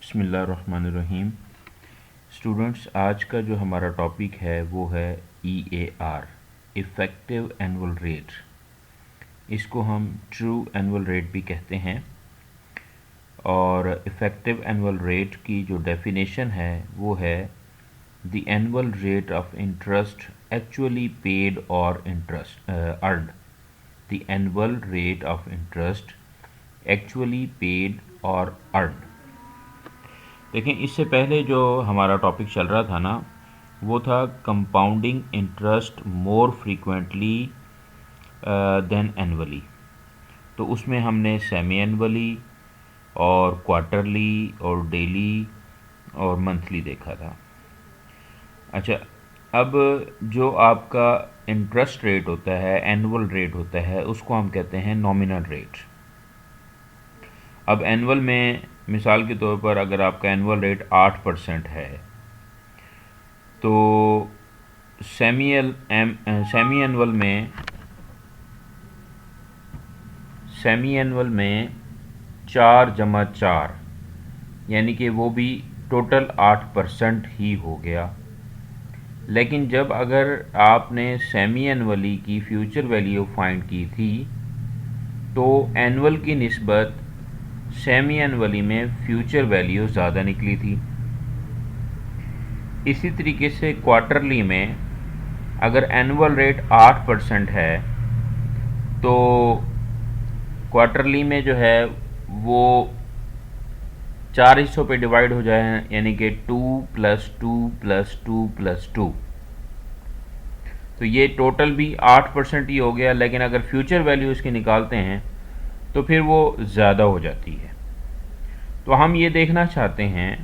बिस्मिल्लाहिर्रहमानिर्रहीम। स्टूडेंट्स, आज का जो हमारा टॉपिक है वो है EAR, इफ़ेक्टिव एनुअल रेट। इसको हम ट्रू एनुअल रेट भी कहते हैं। और इफ़ेक्टिव एनुअल रेट की जो डेफिनेशन है वो है the annual rate of interest actually paid और interest earned. The annual rate of interest actually paid और अर्नड। देखें, इससे पहले जो हमारा टॉपिक चल रहा था ना, वो था compounding interest more frequently than annually. तो उसमें हमने सेमी एनुअली और क्वार्टरली और डेली और मंथली देखा था। अच्छा, अब जो आपका इंटरेस्ट रेट होता है, एनुअल रेट होता है, उसको हम कहते हैं नॉमिनल रेट। अब एनुअल में मिसाल के तौर पर अगर आपका एनुअल रेट 8% है तो सेमी एनुअल में 4 + 4 यानी कि वो भी टोटल 8% ही हो गया। लेकिन जब अगर आपने सेमी एनुअली की फ्यूचर वैल्यू फाइंड की थी तो एनुअल की निस्बत सेमी एनुअली में फ्यूचर वैल्यू ज़्यादा निकली थी। इसी तरीके से क्वार्टरली में अगर एनुअल रेट 8% है तो क्वार्टरली में जो है वो 4 हिस्सों पे डिवाइड हो जाए, यानी कि 2 + 2 + 2 + 2। तो ये टोटल भी 8% ही हो गया। लेकिन अगर फ्यूचर वैल्यू इसकी निकालते हैं तो फिर वो ज़्यादा हो जाती है। तो हम ये देखना चाहते हैं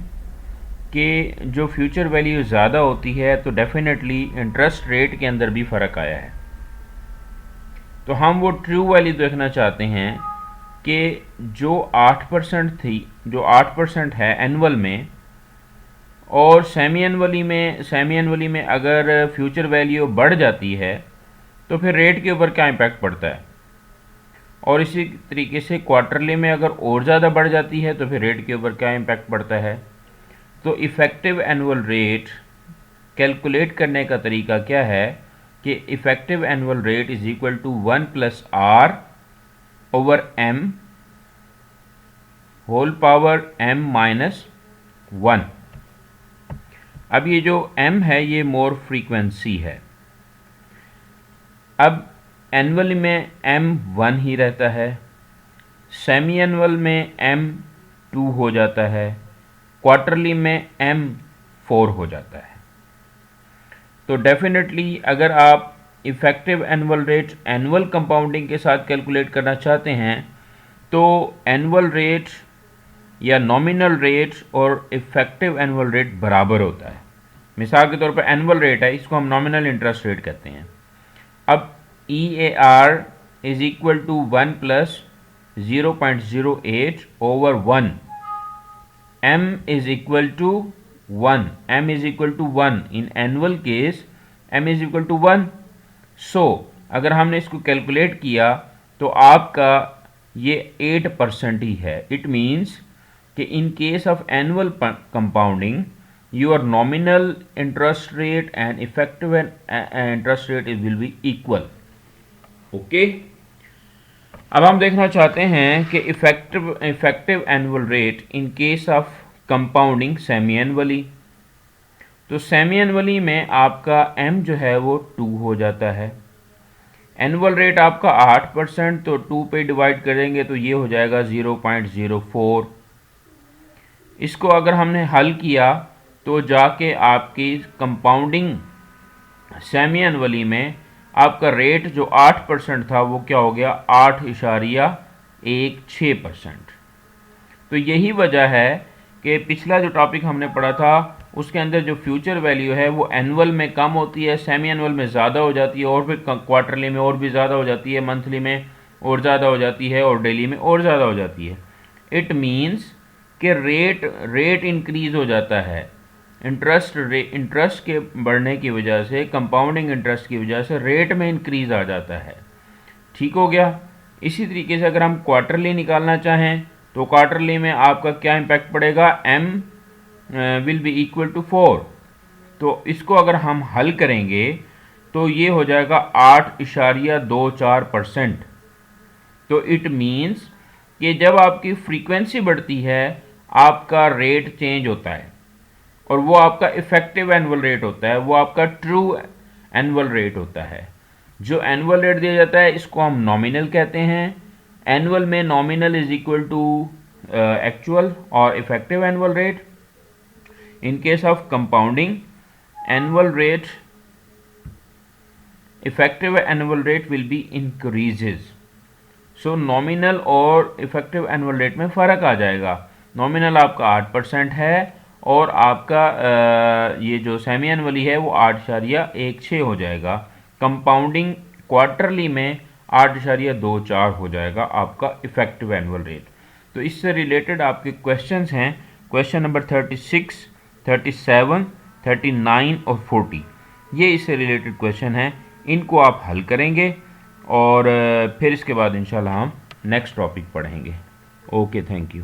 कि जो फ्यूचर वैल्यू ज़्यादा होती है तो डेफिनेटली इंटरेस्ट रेट के अंदर भी फ़र्क आया है। तो हम वो ट्रू वैल्यू देखना चाहते हैं कि जो 8% है एनुअल में, और सेमी एनुअली में अगर फ्यूचर वैल्यू बढ़ जाती है तो फिर रेट के ऊपर क्या इम्पैक्ट पड़ता है। और इसी तरीके से क्वार्टरली में अगर और ज़्यादा बढ़ जाती है तो फिर रेट के ऊपर क्या इम्पैक्ट पड़ता है। तो इफ़ेक्टिव एनुअल रेट कैलकुलेट करने का तरीका क्या है कि effective annual rate is equal to 1 + R/m whole power m-1। अब ये जो m है ये मोर फ्रीक्वेंसी है। अब एनुअल में m1 ही रहता है, सेमी एनुअल में m2 हो जाता है, क्वार्टरली में m4 हो जाता है। तो डेफिनेटली अगर आप effective annual rate annual compounding के साथ कैलकुलेट करना चाहते हैं तो एनुअल रेट या नॉमिनल रेट और इफ़ेक्टिव एनुअल रेट बराबर होता है। मिसाल के तौर पर एनुअल रेट है, इसको हम नॉमिनल इंटरेस्ट रेट कहते हैं। अब EAR is equal to 1 + 0.08/1। m is equal to 1। m is equal to 1 in annual case, m is equal to 1। So अगर हमने इसको कैलकुलेट किया तो आपका ये 8% ही है। इट मीन्स कि इन case of annual compounding your nominal interest rate and effective interest rate will be equal। Okay, अब हम देखना चाहते हैं कि effective annual rate in case of compounding semi annually. तो सेमी एनुअली में आपका m जो है वो 2 हो जाता है। एनुअल रेट आपका 8%, तो 2 पे डिवाइड करेंगे तो ये हो जाएगा 0.04। इसको अगर हमने हल किया तो जाके आपकी कंपाउंडिंग सेमी एनुअली में आपका रेट जो 8% था वो क्या हो गया, 8.16%। तो यही वजह है कि पिछला जो टॉपिक हमने पढ़ा था उसके अंदर जो फ्यूचर वैल्यू है वो एनुअल में कम होती है, सेमी एनुअल में ज़्यादा हो जाती है, और फिर क्वार्टरली में और भी ज़्यादा हो जाती है, मंथली में और ज़्यादा हो जाती है, और डेली में और ज़्यादा हो जाती है। इट मीन्स कि रेट इंक्रीज हो जाता है। इंटरेस्ट के बढ़ने की वजह से, कंपाउंडिंग इंटरेस्ट की वजह से रेट में इंक्रीज आ जाता है। ठीक हो गया। इसी तरीके से अगर हम क्वार्टरली निकालना चाहें तो क्वार्टरली में आपका क्या इम्पैक्ट पड़ेगा, m will be equal to 4। तो इसको अगर हम हल करेंगे तो ये हो जाएगा 8.24%। तो इट मीन्स कि जब आपकी फ्रीक्वेंसी बढ़ती है आपका रेट चेंज होता है, और वो आपका इफेक्टिव एनुअल रेट होता है, वो आपका ट्रू एनुअल रेट होता है। जो एनुअल रेट दिया जाता है इसको हम नॉमिनल कहते हैं। एनुअल में nominal is equal to actual और effective annual rate. In case of compounding annual rate, effective annual rate will be increases. So nominal और इफेक्टिव एनुअल रेट में फ़र्क आ जाएगा। नॉमिनल आपका 8% है और आपका ये जो सेमी एनुअली है वो 8.16 हो जाएगा। कंपाउंडिंग क्वार्टरली में 8.24 हो जाएगा आपका इफेक्टिव एनुअल रेट। तो इससे रिलेटेड आपके क्वेश्चंस हैं, क्वेश्चन नंबर 36, 37, 39 और 40। ये इससे रिलेटेड क्वेश्चन हैं, इनको आप हल करेंगे और फिर इसके बाद इंशाल्लाह हम नेक्स्ट टॉपिक पढ़ेंगे। Okay, thank you.